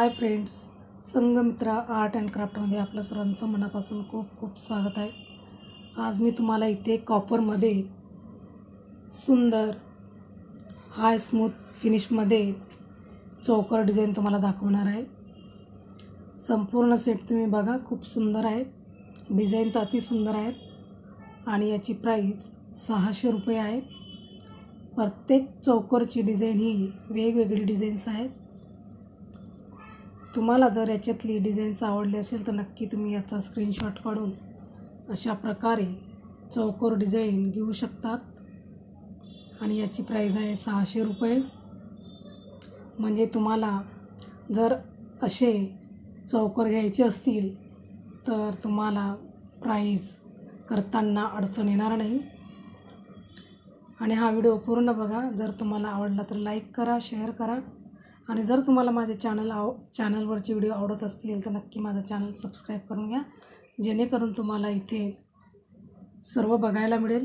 High friends, Sangamitra art and क्राफ्टमध्ये आपलं सर्वांचं मनापासून खूप खूप स्वागत आहे। आज मी तुम्हाला इथे कॉपरमध्ये सुंदर हाय स्मूथ फिनिशमध्ये चौकोर डिझाईन तुम्हाला दाखवणार आहे। संपूर्ण सेट तुम्ही बघा, खूप सुंदर आहे। डिझाईन तर अति सुंदर आहेत आणि याची प्राईस 600 रुपये आहे। प्रत्येक चौकोरची डिझाईन ही वेगवेगळी डिझाईन्स आहेत। तुम्हाला जर याच्यातली डिझाईन्स आवडली असेल तर नक्की तुम्ही याचा स्क्रीनशॉट काढून अशा प्रकारे चौकोर डिझाईन घेऊ शकतात आणि याची प्राईस आहे 600 रुपये। म्हणजे तुम्हाला जर असे चौकोर घ्यायचे असतील तर तुम्हाला प्राईस करताना अडचण येणार नाही। आणि हा व्हिडिओ पूर्ण बघा। जर तुम्हाला आवडला तर लाईक करा, शेअर करा आणि जर तुम्हाला माझे चॅनलवरचे व्हिडिओ आवडत असतील तर नक्की माझं चॅनल सबस्क्राईब करून घ्या, जेणेकरून तुम्हाला इथे सर्व बघायला मिळेल।